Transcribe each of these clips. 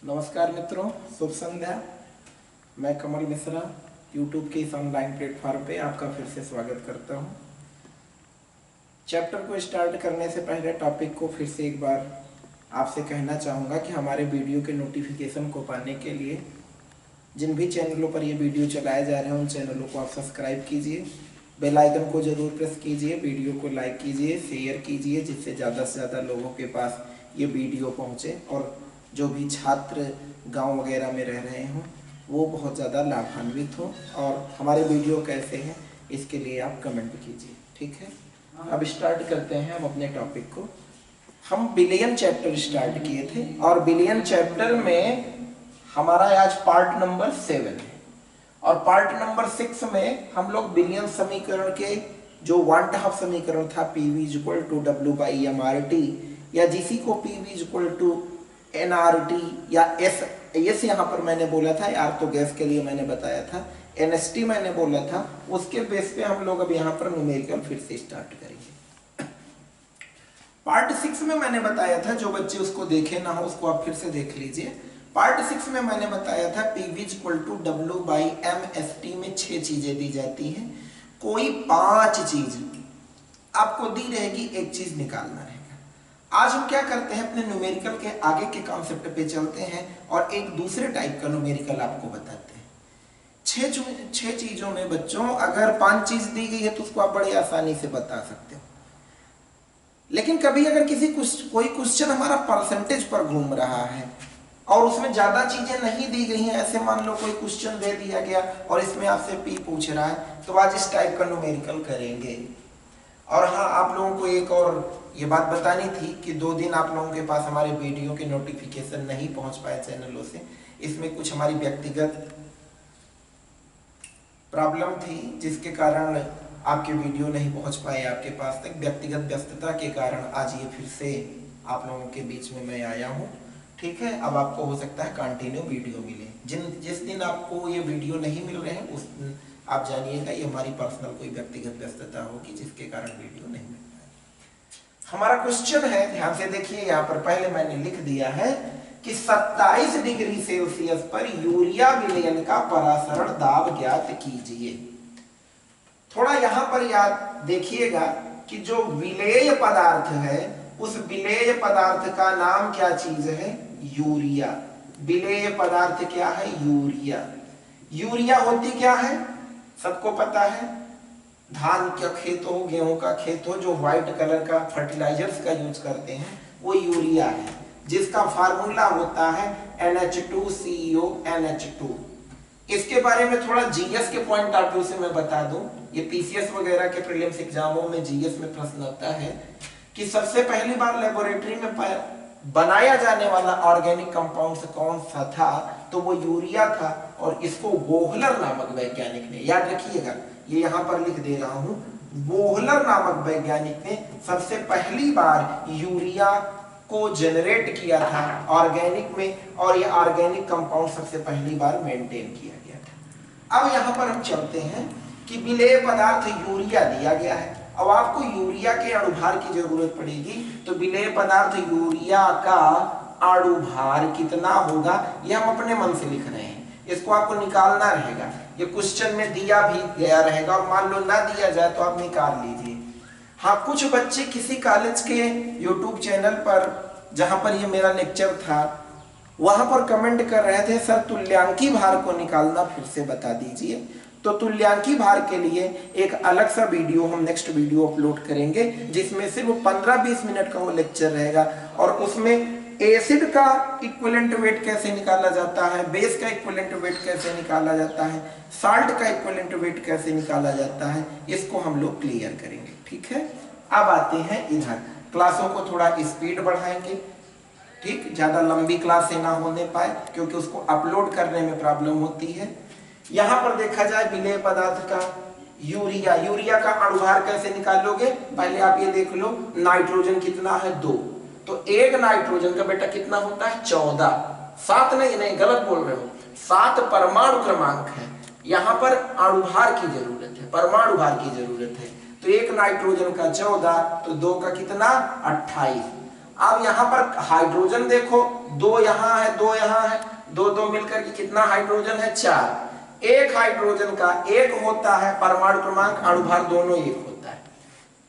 नमस्कार मित्रों, शुभ संध्या। मैं कमल मिश्रा यूट्यूब के इस ऑनलाइन प्लेटफॉर्म पे आपका फिर से स्वागत करता हूँ। चैप्टर को स्टार्ट करने से पहले टॉपिक को फिर से एक बार आपसे कहना चाहूँगा कि हमारे वीडियो के नोटिफिकेशन को पाने के लिए जिन भी चैनलों पर ये वीडियो चलाए जा रहे हैं उन चैनलों को आप सब्सक्राइब कीजिए, बेल आइकन को ज़रूर प्रेस कीजिए, वीडियो को लाइक कीजिए, शेयर कीजिए, जिससे ज़्यादा से ज़्यादा लोगों के पास ये वीडियो पहुँचे और जो भी छात्र गांव वगैरह में रह रहे हों वो बहुत ज़्यादा लाभान्वित हो। और हमारे वीडियो कैसे हैं इसके लिए आप कमेंट कीजिए, ठीक है। अब स्टार्ट करते हैं हम अपने टॉपिक को। हम बिलियन चैप्टर स्टार्ट किए थे और बिलियन चैप्टर में हमारा आज पार्ट नंबर 7 है और पार्ट नंबर 6 में हम लोग बिलियन समीकरण के जो 1/2 समीकरण था PV = W/MRT या जिसी को PV = NRT या एस यहाँ पर मैंने बोला था, यार तो गैस के लिए मैंने बताया था, NST मैंने बोला था, उसके बेस पे हम लोग अब यहाँ पर न्यूमेरिकल फिर से स्टार्ट करेंगे। पार्ट 6 में मैंने बताया था, जो बच्चे उसको देखे ना हो उसको आप फिर से देख लीजिए। पार्ट 6 में मैंने बताया था PV = W/MST में 6 चीजें दी जाती हैं, कोई 5 चीज आपको दी रहेगी, एक चीज निकालना रहेगा। आज हम क्या करते हैं, अपने न्यूमेरिकल के आगे के कॉन्सेप्ट पे चलते हैं और एक दूसरे टाइप का न्यूमेरिकल आपको बताते हैं। 6 चीजों में बच्चों अगर 5 चीज दी गई है तो उसको आप बड़े आसानी से बता सकते हो। लेकिन कभी अगर कोई क्वेश्चन हमारा परसेंटेज पर घूम रहा है और उसमें ज्यादा चीजें नहीं दी गई हैं, ऐसे मान लो कोई क्वेश्चन दे दिया गया और इसमें आपसे P पूछ रहा है, तो आज इस टाइप का न्यूमेरिकल करेंगे। और हाँ, आप लोगों को एक और ये बात बतानी थी कि 2 दिन आप लोगों के पास हमारे वीडियो के नोटिफिकेशन नहीं पहुंच पाए चैनलों से। इसमें कुछ हमारी व्यक्तिगत प्रॉब्लम थी जिसके कारण आपके वीडियो नहीं पहुंच पाए आपके पास तक। व्यक्तिगत व्यस्तता के कारण आज ये फिर से आप लोगों के बीच में मैं आया हूँ, ठीक है। अब आपको हो सकता है कंटिन्यू वीडियो मिले। जिस दिन आपको ये वीडियो नहीं मिल रहे हैं उस दिन आप जानिएगा ये हमारी पर्सनल कोई व्यक्तिगत व्यस्तता होगी जिसके कारण वीडियो नहीं मिल रहा है। हमारा क्वेश्चन है, ध्यान से देखिए, यहाँ पर पहले मैंने लिख दिया है कि 27 डिग्री सेल्सियस पर यूरिया विलयन का परासरण दाब ज्ञात कीजिए। थोड़ा यहाँ पर याद देखिएगा कि जो विलेय पदार्थ है उस विलेय पदार्थ का नाम क्या चीज है, यूरिया। विलेय पदार्थ क्या है, यूरिया। यूरिया होती क्या है, सबको पता है, धान का खेत हो, गेहूं का खेत हो, जो व्हाइट कलर का फर्टिलाइजर्स का यूज करते हैं वो यूरिया है, जिसका फार्मूला होता है NH2CO NH2। इसके बारे में थोड़ा जीएस के पॉइंट ऑफ व्यू से मैं बता दूं, ये पीसीएस वगैरह के प्रीलिम्स एग्जामों में जीएस में प्रश्न आता है कि सबसे पहली बार लेबोरेटरी में बनाया जाने वाला ऑर्गेनिक कंपाउंड कौन सा था, तो वो यूरिया था। और इसको वोहलर नामक वैज्ञानिक ने, याद रखिएगा ये यहाँ पर लिख दे रहा हूं, वोहलर नामक वैज्ञानिक ने सबसे पहली बार यूरिया को जनरेट किया था ऑर्गेनिक में, और ये ऑर्गेनिक कंपाउंड सबसे पहली बार मेंटेन किया गया था। अब यहाँ पर हम चलते हैं कि विलेय पदार्थ यूरिया दिया गया है। अब आपको यूरिया के अणुभार की जरूरत पड़ेगी, तो विलेय पदार्थ यूरिया का अणुभार कितना होगा ये हम अपने मन से लिख रहे हैं, इसको आपको निकालना रहेगा। ये क्वेश्चन में दिया भी गया रहेगा और मान लो ना दिया जाए तो आप निकाल लीजिए। हाँ, कुछ बच्चे किसी कॉलेज के यूट्यूब चैनल पर जहां पर ये मेरा लेक्चर था वहां पर कमेंट कर रहे थे, सर तुल्यांकी भार को निकालना फिर से बता दीजिए। तो तुल्यांकी भार के लिए एक अलग सा वीडियो हम नेक्स्ट वीडियो अपलोड करेंगे जिसमें सिर्फ 15-20 मिनट का वो लेक्चर रहेगा और उसमें एसिड का इक्विवेलेंट वेट कैसे निकाला जाता है, बेस का इक्विवेलेंट वेट कैसे निकाला जाता है, साल्ट का इक्विवेलेंट वेट कैसे निकाला जाता है, इसको हम लोग क्लियर करेंगे, ठीक है। अब आते हैं इधर, क्लासों को थोड़ा स्पीड बढ़ाएंगे, ठीक, ज्यादा लंबी क्लास से ना होने पाए क्योंकि उसको अपलोड करने में प्रॉब्लम होती है। यहां पर देखा जाए विलेय पदार्थ का यूरिया, यूरिया का अणुभार कैसे निकालोगे, पहले आप ये देख लो, नाइट्रोजन कितना है 2, तो एक नाइट्रोजन का बेटा कितना होता है 14, 7 नहीं गलत बोल रहे हो, 7 परमाणु क्रमांक है। यहां पर अणुभार की जरूरत है, परमाणु भार की जरूरत है, तो एक नाइट्रोजन का 14, तो 2 का कितना 28। अब यहाँ पर हाइड्रोजन देखो, 2 यहाँ है 2 यहाँ है, 2 2 मिलकर के कितना हाइड्रोजन है 4। एक हाइड्रोजन का 1 होता है परमाणु क्रमांक, अणुभार दोनों 1 होता है।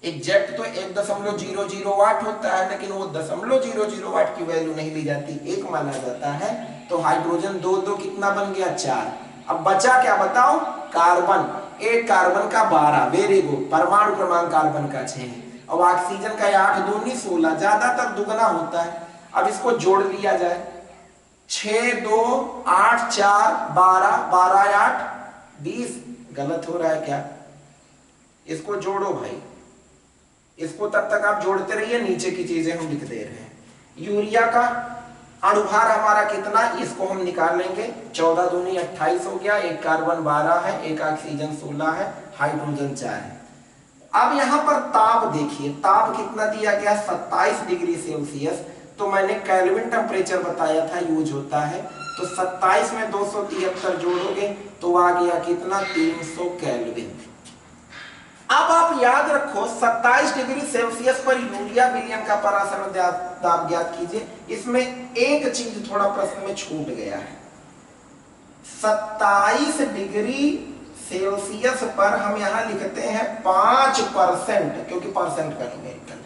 एग्जैक्ट तो 1.008 होता है, लेकिन वो 0.008 की वैल्यू नहीं ली जाती, 1 माना जाता है। तो हाइड्रोजन 2 2 कितना बन गया 4। अब बचा क्या बताओ, कार्बन। एक कार्बन का 12, वेरी गुड, परमाणु क्रमांक कार्बन का 6 है। अब ऑक्सीजन का 8 दूनी 16, ज्यादातर दुगना होता है। अब इसको जोड़ लिया जाए, 6 2 8 4 12, 12 8 20। गलत हो रहा है क्या? इसको जोड़ो भाई, इसको तब तक आप जोड़ते रहिए, नीचे की चीजें हम लिख दे रहे हैं। यूरिया का अणुभार हमारा कितना, इसको हम निकाल लेंगे। 14 दूनी 28 हो गया, एक कार्बन 12 है, एक ऑक्सीजन 16 है, हाइड्रोजन 4 है। अब यहाँ पर ताप देखिए, ताप कितना दिया गया 27 डिग्री सेल्सियस। तो मैंने केल्विन टेम्परेचर बताया था यूज होता है, तो 27 में 273 जोड़ोगे तो आ गया कितना 300 केल्विन। अब आप याद रखो 27 डिग्री सेल्सियस पर यूरिया विलयन का परासरण दाब ज्ञात कीजिए। इसमें एक चीज थोड़ा प्रश्न में छूट गया है, 27 डिग्री सेल्सियस पर हम यहां लिखते हैं 5%, क्योंकि परसेंट का न्यूमेरिकल।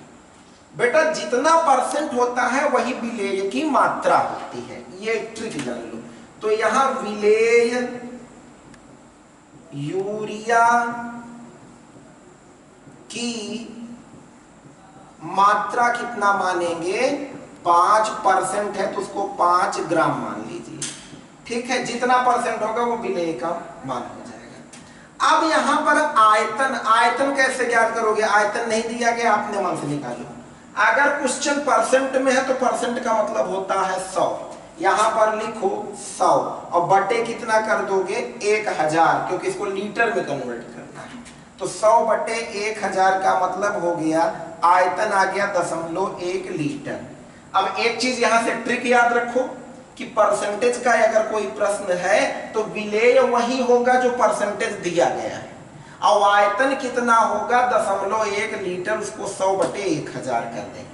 बेटा जितना परसेंट होता है वही विलेय की मात्रा होती है, ये ट्रिक जान लो। तो यहां विलेय यूरिया की मात्रा कितना मानेंगे, 5% है तो उसको 5 ग्राम मान लीजिए। ठीक है, जितना परसेंट होगा वो विलेय का मान हो जाएगा। अब यहां पर आयतन, आयतन कैसे ज्ञात करोगे, आयतन नहीं दिया गया, अपने मन से निकालो। अगर क्वेश्चन परसेंट में है तो परसेंट का मतलब होता है 100, यहां पर लिखो 100 और बटे कितना कर दोगे 1000, क्योंकि इसको लीटर में कन्वर्ट करना है। तो 100 बटे 1000 का मतलब हो गया, आयतन आ गया 0.1 लीटर। अब एक चीज यहां से ट्रिक याद रखो कि परसेंटेज का अगर कोई प्रश्न है तो विलेय वही होगा जो परसेंटेज दिया गया है, और आयतन कितना होगा 0.1 लीटर, उसको 100 बटे 1000 कर दें।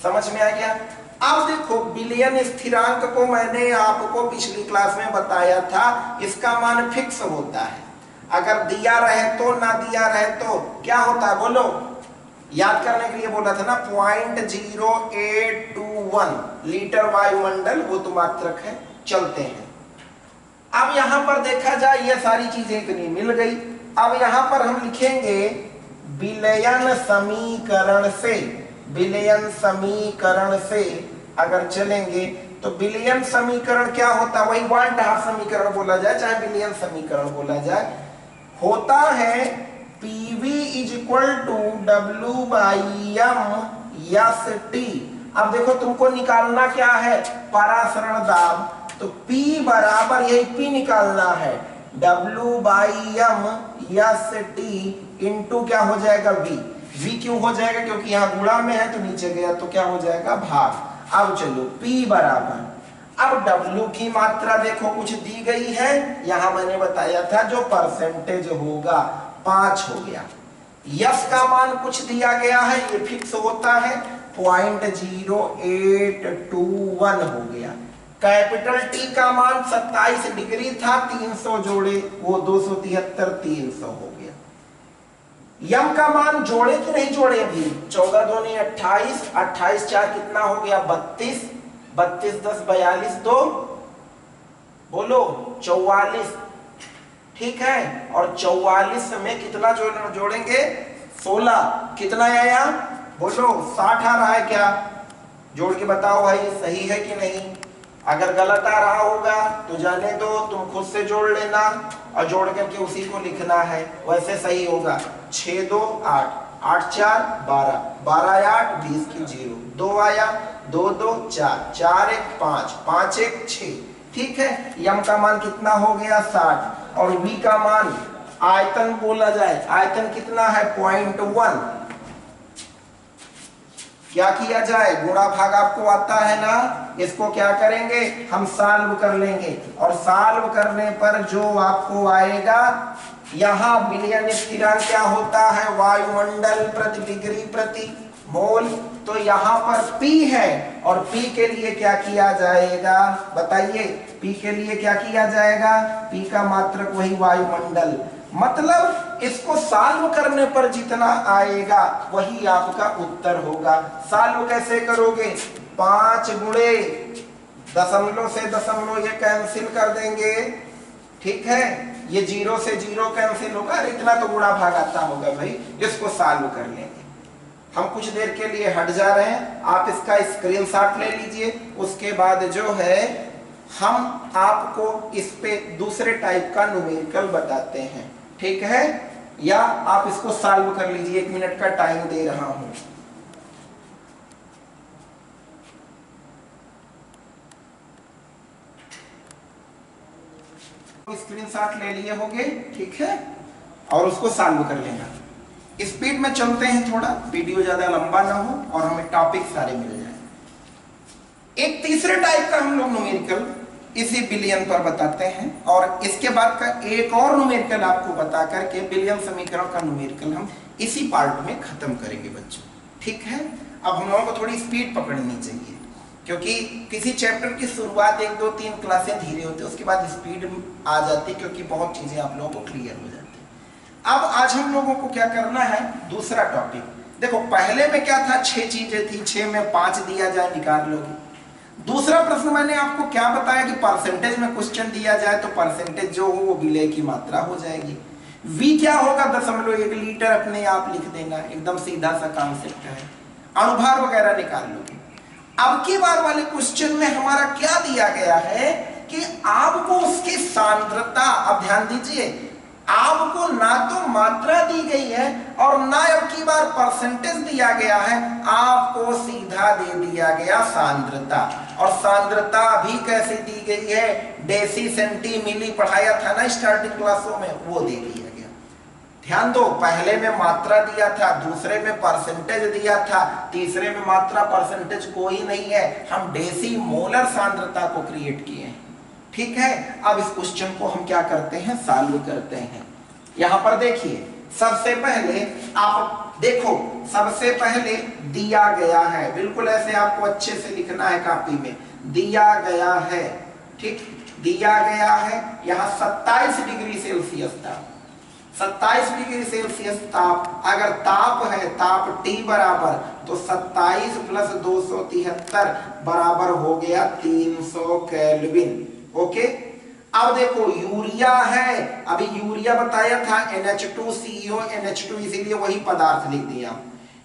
समझ में आ गया? अब देखो विलयन स्थिरांक को मैंने आपको पिछली क्लास में बताया था, इसका मान फिक्स होता है। अगर दिया रहे तो, ना दिया रहे तो क्या होता है बोलो, याद करने के लिए बोला था ना, 0.0821 लीटर वायुमंडल, वो तो मात्रक है। चलते हैं, अब यहां पर देखा जाए ये सारी चीजें इतनी मिल गई। अब यहां पर हम लिखेंगे विलयन समीकरण से, विलयन समीकरण से अगर चलेंगे तो विलयन समीकरण क्या होता है, वही वन हाफ समीकरण बोला जाए चाहे विलयन समीकरण बोला जाए, होता है PV = W/m/S/T। अब देखो तुमको निकालना क्या है, परासरण दाब, तो P बराबर यही P निकालना है W/m/S/T इंटू क्या हो जाएगा V। V क्यों हो जाएगा, क्योंकि यहाँ गुणा में है तो नीचे गया तो क्या हो जाएगा भाग। अब चलो P बराबर, अब W की मात्रा देखो कुछ दी गई है, यहां मैंने बताया था जो परसेंटेज होगा 5 हो गया। यस का मान कुछ दिया गया है, ये फिक्स होता है 0.0821 हो गया। कैपिटल T का मान 27 डिग्री था, 300 जोड़े वो 273, 300 हो गया। यम का मान जोड़े कि नहीं जोड़े अभी, 14 दूनी 28, 28 4 कितना हो गया 32, 32 10 42 2 बोलो 44, ठीक है। और 44 में कितना जोड़ेंगे 16, कितना आया बोलो 60 आ रहा है क्या, जोड़ के बताओ भाई सही है कि नहीं। अगर गलत आ रहा होगा तो जाने दो, तुम खुद से जोड़ लेना और जोड़ करके उसी को लिखना है, वैसे सही होगा। 6 2 8, 8 4 12, 12 8 20 की 0, 2 आया 2 2 4, 4 1 5, 5 1 6, ठीक है। यम का मान कितना हो गया 60, और वी का मान आयतन बोला जाए, आयतन कितना है 0.1। क्या किया जाए, गुणा भाग आपको आता है ना, इसको क्या करेंगे हम सॉल्व कर लेंगे, और सॉल्व करने पर जो आपको आएगा, यहाँ विलयन स्थिरांक क्या होता है वायुमंडल प्रति डिग्री प्रति मोल। तो यहाँ पर P है और P के लिए क्या किया जाएगा बताइए, P के लिए क्या किया जाएगा, P का मात्रक वही वायुमंडल। मतलब इसको सॉल्व करने पर जितना आएगा वही आपका उत्तर होगा। सॉल्व कैसे करोगे, 5 गुणे दशमलव से दशमलव ये कैंसिल कर देंगे, ठीक है, ये 0 से 0 कैंसिल होगा, अरे इतना तो गुणा भाग आता होगा भाई, इसको सॉल्व कर लेंगे। हम कुछ देर के लिए हट जा रहे हैं, आप इसका स्क्रीनशॉट ले लीजिए। उसके बाद जो है हम आपको इस पे दूसरे टाइप का न्यूमेरिकल बताते हैं, ठीक है, या आप इसको सॉल्व कर लीजिए, 1 मिनट का टाइम दे रहा हूं। स्क्रीनशॉट ले लिए होंगे, ठीक है, और उसको सॉल्व कर लेना। स्पीड में चलते हैं थोड़ा, वीडियो ज्यादा लंबा ना हो और हमें टॉपिक सारे मिल जाए। एक तीसरे टाइप का हम लोग न्यूमेरिकल इसी बिलियन पर बताते हैं, और इसके बाद का एक और न्यूमेरिकल आपको बता करके बिलियन समीकरण का न्यूमेरिकल हम इसी पार्ट में खत्म करेंगे बच्चों, ठीक है। अब हम लोगों को थोड़ी स्पीड पकड़नी चाहिए, क्योंकि किसी चैप्टर की शुरुआत 1 2 3 क्लासें धीरे होती है, उसके बाद स्पीड आ जाती है, क्योंकि बहुत चीजें आप लोगों को क्लियर हो जाती है। अब आज हम लोगों को क्या करना है, दूसरा टॉपिक। देखो पहले में क्या था, 6 चीजें थी, 6 में 5 दिया जाए निकाल लोगे। दूसरा प्रश्न मैंने आपको क्या बताया कि परसेंटेज में क्वेश्चन दिया जाए तो परसेंटेज जो हो वो विलय की मात्रा हो जाएगी। V क्या होगा, 0.1 लीटर अपने आप लिख देना, एकदम सीधा सा कॉन्सेप्ट है। अनुभार वगैरह निकाल लोगे। अब की बार वाले क्वेश्चन में हमारा क्या दिया गया है कि आपको उसकी सांद्रता, अब ध्यान दीजिए, आपको ना तो मात्रा दी गई है और ना अब की बार परसेंटेज दिया गया है, आपको सीधा दे दिया गया सांद्रता। और सांद्रता भी कैसे दी गई है, डेसी सेंटी मिली पढ़ाया था ना स्टार्टिंग क्लासों में, वो दे दिया गया। ध्यान दो, पहले में मात्रा दिया था, दूसरे में परसेंटेज दिया था, तीसरे में मात्रा परसेंटेज कोई नहीं है, हम डेसी मोलर सांद्रता को क्रिएट किए हैं, ठीक है। अब इस क्वेश्चन को हम क्या करते हैं, सॉल्व करते हैं। यहां पर देखिए, सबसे पहले आप देखो, सबसे पहले दिया गया है, बिल्कुल ऐसे आपको अच्छे से लिखना है कॉपी में, दिया गया है, ठीक, दिया गया है यहां 27 डिग्री सेल्सियस ताप, 27 डिग्री सेल्सियस ताप। अगर ताप है, ताप T बराबर, तो 27 + 273 बराबर हो गया 300 केल्विन, ओके। अब देखो यूरिया है, अभी यूरिया बताया था NH2CO NH2, इसीलिए वही पदार्थ लिख दिया।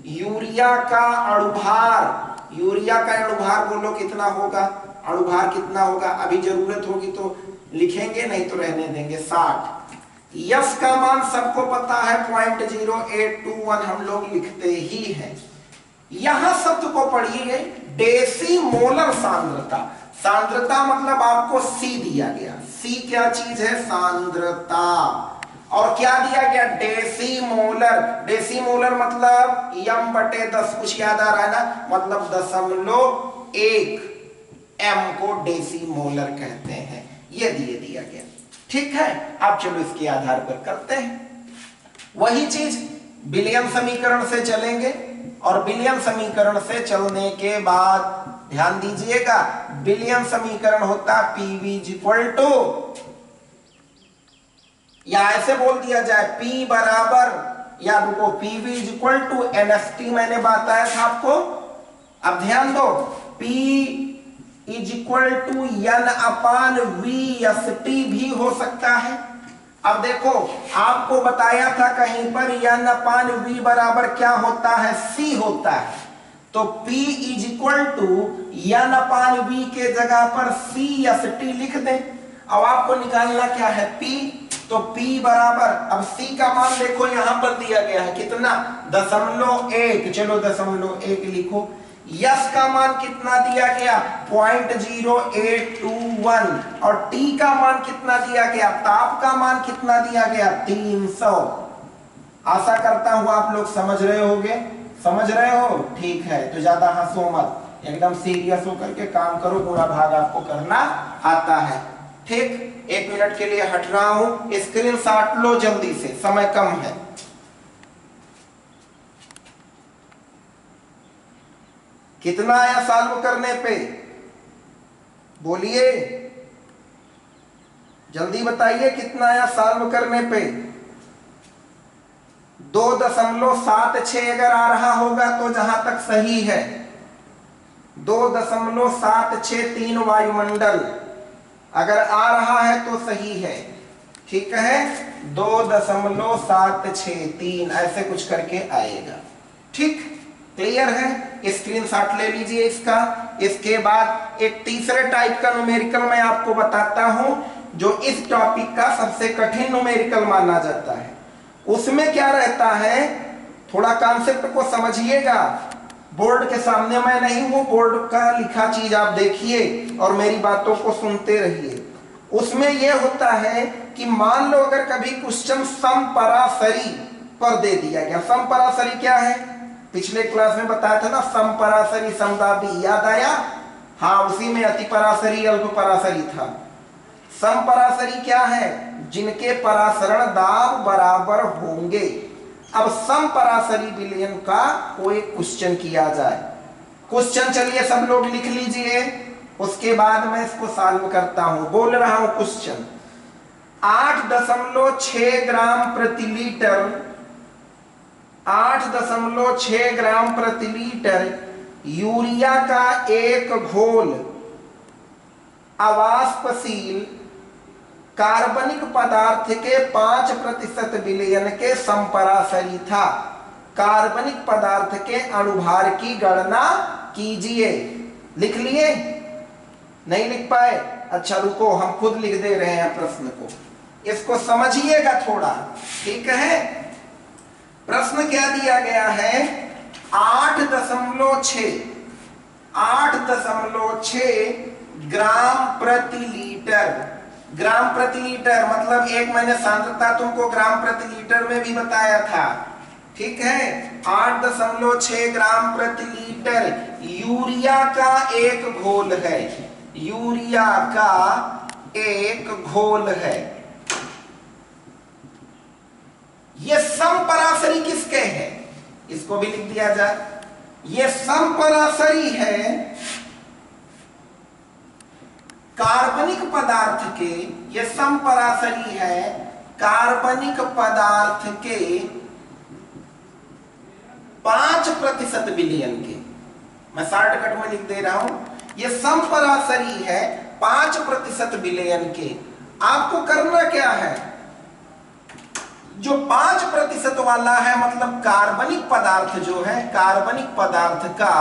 यूरिया का अणुभार, यूरिया का अणुभार बोलो कितना होगा, अणुभार कितना होगा, अभी जरूरत होगी तो लिखेंगे, नहीं तो रहने देंगे, 60। यश का मान सबको पता है 0.0821, हम लोग लिखते ही हैं। यहां शब्द को पढ़िए, डेसी मोलर सांद्रता। सांद्रता मतलब आपको C दिया गया, C क्या चीज है, सांद्रता। और क्या दिया गया, डेसी मोलर। डेसी मोलर मतलब m/10, कुछ याद आ रहा है ना, मतलब 0.1 m को डेसी मोलर कहते हैं, ये दिया गया, ठीक है। अब चलो इसके आधार पर करते हैं वही चीज, विलियम समीकरण से चलेंगे, और विलियम समीकरण से चलने के बाद ध्यान दीजिएगा, विलियम समीकरण होता PV = या ऐसे बोल दिया जाए P बराबर, या रुको, PV = NST मैंने बताया था आपको। अब ध्यान दो, P = N/VST भी हो सकता है। अब देखो, आपको बताया था कहीं पर N/V बराबर क्या होता है, C होता है, तो P = N/V के जगह पर CST लिख दें। अब आपको निकालना क्या है, P, तो P बराबर, अब C का मान देखो यहां पर दिया गया है कितना, 0.1, चलो 0.1 लिखो। यश का मान कितना दिया गया, 0.0821, और T का मान कितना दिया गया, ताप का मान कितना दिया गया, 300। आशा करता हूं आप लोग समझ रहे होगे, समझ रहे हो, ठीक है। तो ज्यादा हंसो मत, एकदम सीरियस होकर के काम करो, गुणा भाग आपको करना आता है, ठीक। 1 मिनट के लिए हट रहा हूं, स्क्रीनशॉट लो जल्दी से, समय कम है। कितना आया सॉल्व करने पे? बोलिए, जल्दी बताइए कितना आया सॉल्व करने पे? 2.76 अगर आ रहा होगा तो जहां तक सही है 2.763 वायुमंडल अगर आ रहा है तो सही है, ठीक है। 2.763 ऐसे कुछ करके आएगा, ठीक, क्लियर है। स्क्रीनशॉट ले लीजिए इसका। इसके बाद एक तीसरे टाइप का न्यूमेरिकल मैं आपको बताता हूं जो इस टॉपिक का सबसे कठिन न्यूमेरिकल माना जाता है। उसमें क्या रहता है, थोड़ा कॉन्सेप्ट को समझिएगा। बोर्ड के सामने मैं नहीं हूं, बोर्ड का लिखा चीज आप देखिए और मेरी बातों को सुनते रहिए। उसमें यह होता है कि मान लो अगर कभी क्वेश्चन समपरासरी पर दे दिया गया। समपरासरी क्या है? पिछले क्लास में बताया था ना, समपरासरी समदाबी, याद आया? हाँ, उसी में अतिपरासरी अल्पपरासरी था। समपरासरी क्या है? जिनके परासरण दाब बराबर होंगे। अब समपरासरी विलयन का कोई क्वेश्चन किया जाए। क्वेश्चन चलिए सब लोग लिख लीजिए, उसके बाद मैं इसको सॉल्व करता हूं। बोल रहा हूं क्वेश्चन, 8.6 ग्राम प्रति लीटर 8.6 ग्राम प्रति लीटर यूरिया का एक घोल अवाष्पशील कार्बनिक पदार्थ के 5% विलयन के समपरासरी था। कार्बनिक पदार्थ के अणुभार की गणना कीजिए। लिख लिए? नहीं लिख पाए? अच्छा रुको, हम खुद लिख दे रहे हैं प्रश्न को, इसको समझिएगा थोड़ा, ठीक है। प्रश्न क्या दिया गया है? 8.6 ग्राम प्रति लीटर। ग्राम प्रति लीटर मतलब एक मैंने सांद्रता तुमको ग्राम प्रति लीटर में भी बताया था, ठीक है। 8.6 ग्राम प्रति लीटर यूरिया का एक घोल है। यूरिया का एक घोल है। ये समपरासरी किसके है? इसको भी लिख दिया जाए। ये समपरासरी है कार्बनिक पदार्थ के। ये समपरासरी है कार्बनिक पदार्थ के 5% विलयन के। मैं शॉर्टकट में लिख दे रहा हूं, ये समपरासरी है 5% विलयन के। आपको करना क्या है? जो 5% वाला है मतलब कार्बनिक पदार्थ जो है, कार्बनिक पदार्थ का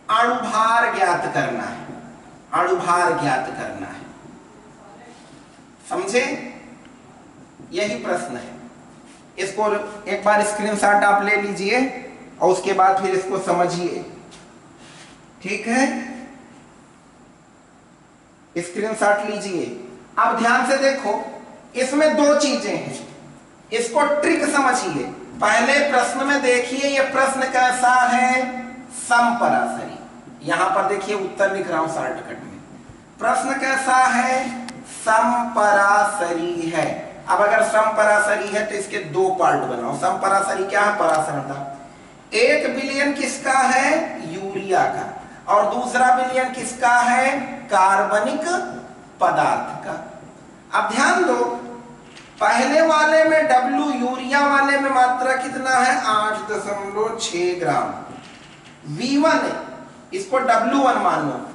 अणुभार ज्ञात करना है। अणुभार ज्ञात करना है, समझे? यही प्रश्न है। इसको एक बार स्क्रीनशॉट आप ले लीजिए और उसके बाद फिर इसको समझिए, ठीक है। स्क्रीनशॉट लीजिए। अब ध्यान से देखो, इसमें दो चीजें हैं, इसको ट्रिक समझिए। पहले प्रश्न में देखिए, यह प्रश्न कैसा है? समपरासरी। यहां पर देखिए उत्तर लिख रहा हूं शॉर्टकट में। प्रश्न कैसा है? समपरासरी है। अब अगर समपरासरी है तो इसके दो पार्ट बनाओ। समपरासरी क्या है? परासरण था। एक विलयन किसका है? यूरिया का, और दूसरा विलयन किसका है? कार्बनिक पदार्थ का। अब ध्यान दो, पहले वाले में W, यूरिया वाले में मात्रा कितना है? 8.6 ग्राम। V1 है, इसको W1 मानना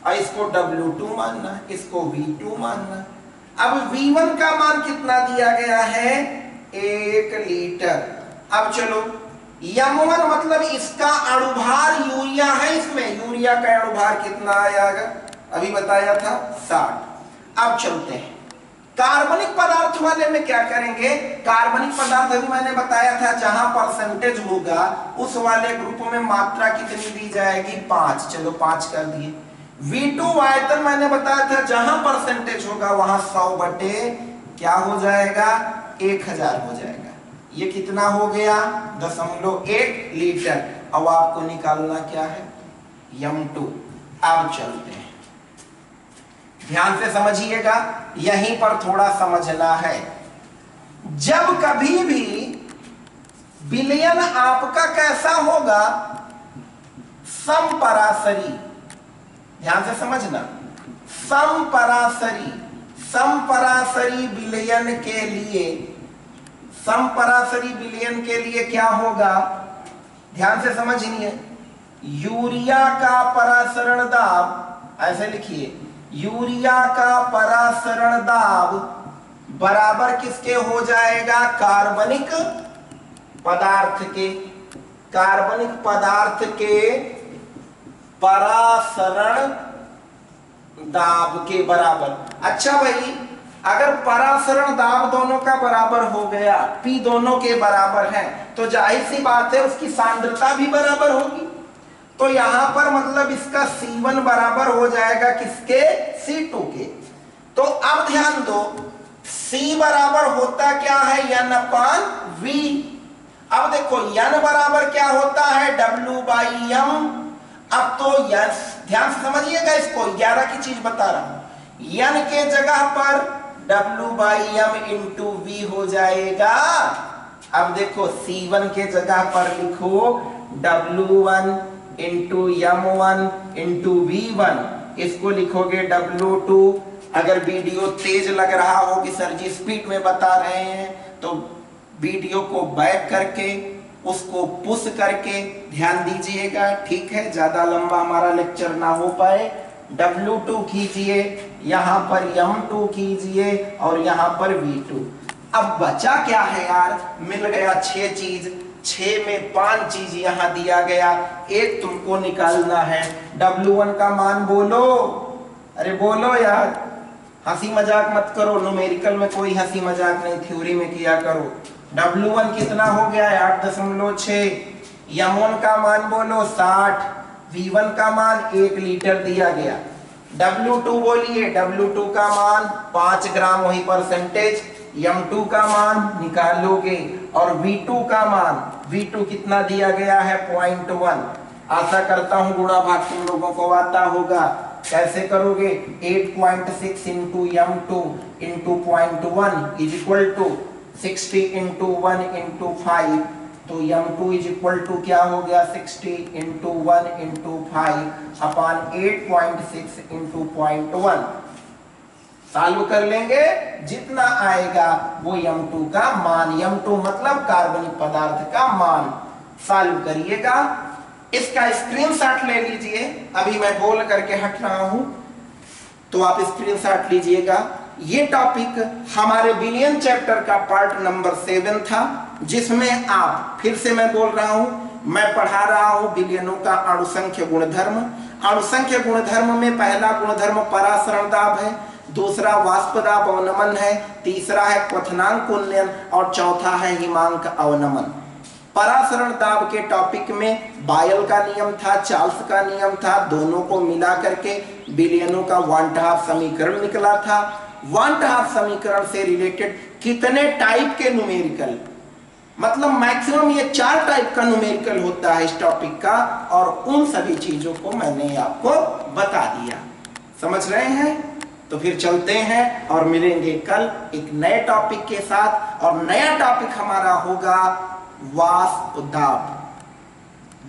और इसको W2 मानना, इसको V2 मानना। अब V1 का मान कितना दिया गया है? 1 लीटर। अब चलो M1 मतलब इसका अणुभार यूरिया है, इसमें यूरिया का अणुभार कितना आएगा? अभी बताया था 60। अब चलते हैं कार्बनिक पदार्थ वाले में क्या करेंगे? कार्बनिक पदार्थ अभी मैंने बताया था जहां परसेंटेज होगा उस वाले ग्रुप में मात्रा कितनी दी जाएगी? 5। चलो 5 कर दिए। V2 आयतन मैंने बताया था जहां परसेंटेज होगा वहां 100 बटे क्या हो जाएगा? 1000 हो जाएगा। ये कितना हो गया? 0.1 लीटर। अब आपको निकालना क्या है? M2। अब चलते हैं, ध्यान से समझिएगा, यहीं पर थोड़ा समझना है। जब कभी भी विलयन आपका कैसा होगा? समपरासरी, ध्यान से समझना, समपरासरी, समपरासरी विलयन के लिए, समपरासरी विलयन के लिए क्या होगा, ध्यान से समझिए, यूरिया का परासरण दाब, ऐसे लिखिए, यूरिया का परासरण दाब बराबर किसके हो जाएगा, कार्बनिक पदार्थ के, कार्बनिक पदार्थ के परासरण दाब के बराबर। अच्छा भाई, अगर परासरण दाब दोनों का बराबर हो गया, P दोनों के बराबर है, तो जाहिर सी बात है उसकी सांद्रता भी बराबर होगी। तो यहां पर मतलब इसका C1 बराबर हो जाएगा किसके, C2 के। तो अब ध्यान दो, C बराबर होता क्या है, N/V। अब देखो N बराबर क्या होता है, W/M। अब तो ध्यान से समझिएगा इसको, 11 की चीज बता रहा हूं, N के जगह पर W/M इंटू V हो जाएगा। अब देखो C1 के जगह पर लिखो W1 into M1 into V1, इसको लिखोगे W2। अगर वीडियो तेज लग रहा हो कि सर जी स्पीड में बता रहे हैं, तो वीडियो को बैक करके उसको पुश करके ध्यान दीजिएगा, ठीक है, ज्यादा लंबा हमारा लेक्चर ना हो पाए। W2 कीजिए, यहां पर M2 कीजिए और यहां पर V2। अब बचा क्या है यार, मिल गया 6 चीज, 6 में 5 चीज यहां दिया गया, एक तुमको निकालना है। W1 का मान बोलो, अरे बोलो यार, हंसी मजाक मत करो, न्यूमेरिकल में कोई हंसी मजाक नहीं, थ्योरी में किया करो। W1 कितना हो गया है, 8.6। M1 का मान बोलो 60, V1 का मान 1 लीटर दिया गया। W2 बोलिए, W2 का मान 5 ग्राम, वही परसेंटेज। M2 का मान निकालोगे और V2 का मान, V2 कितना दिया गया है, 0.1। आशा करता हूं गुणा भाग तुम लोगों को आता होगा, कैसे करोगे, 8.6 into M2 into 0.1 is equal to 60 into 1 into 5। तो M2 इज इक्वल टू क्या हो गया, 60 इंटू 1 इंटू 5 अपान 8.6 इंटू 0.1। चालू कर लेंगे, जितना आएगा वो M2 का मान, M2 मतलब कार्बनिक पदार्थ का मान। चालू करिएगा, इसका स्क्रीनशॉट ले लीजिए, अभी मैं बोल करके हट रहा हूं तो आप स्क्रीनशॉट लीजिएगा। ये टॉपिक हमारे विलियन चैप्टर का पार्ट नंबर 7 था, जिसमें आप, फिर से मैं बोल रहा हूं, मैं पढ़ा रहा हूं विलियनों का अणुसंख्य गुणधर्म। अणुसंख्य गुणधर्म में पहला गुणधर्म परासरण दाब है, दूसरा वाष्प दाब अवनमन है, तीसरा है क्वथनांक उन्नयन और चौथा है हिमांक अवनमन। परासरण दाब के टॉपिक में बायल का नियम था, चार्ल्स का नियम था, दोनों को मिला करके विलियनों का वान हाफ समीकरण निकला था। वान हाफ समीकरण से रिलेटेड कितने टाइप के न्यूमेरिकल, मतलब मैक्सिमम ये 4 टाइप का न्यूमेरिकल होता है इस टॉपिक का, और उन सभी चीजों को मैंने आपको बता दिया। समझ रहे हैं? तो फिर चलते हैं और मिलेंगे कल एक नए टॉपिक के साथ, और नया टॉपिक हमारा होगा वाष्प दाब।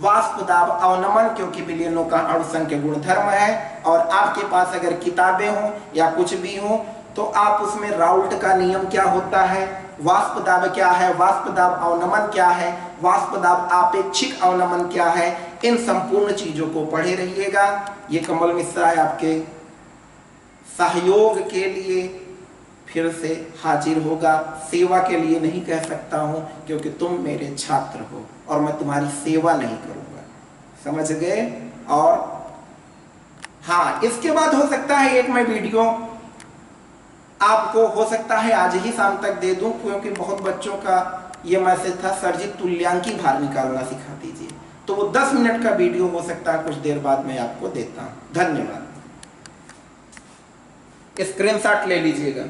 वाष्प दाब अवनमन, क्योंकि विलियनों का अणुसंख्य गुणधर्म है, और आपके पास अगर किताबें हो या कुछ भी हो तो आप उसमें राउल्ट का नियम क्या होता है, वाष्प दाब क्या है, वाष्प दाब अवनमन क्या है, वाष्प दाब आपेक्षिक अवनमन क्या है, इन संपूर्ण चीजों को पढ़े रहिएगा। ये कमल मिश्रा है आपके सहयोग के लिए फिर से हाजिर होगा, सेवा के लिए नहीं कह सकता हूं, क्योंकि तुम मेरे छात्र हो और मैं तुम्हारी सेवा नहीं करूंगा। समझ गए? और हाँ, इसके बाद हो सकता है एक मैं वीडियो आपको हो सकता है आज ही शाम तक दे दूं, क्योंकि बहुत बच्चों का ये मैसेज था, सर जी तुल्यांकी भार निकालना सिखा दीजिए, तो वो 10 मिनट का वीडियो हो सकता है कुछ देर बाद मैं आपको देता हूं। धन्यवाद। स्क्रीनशॉट ले लीजिएगा।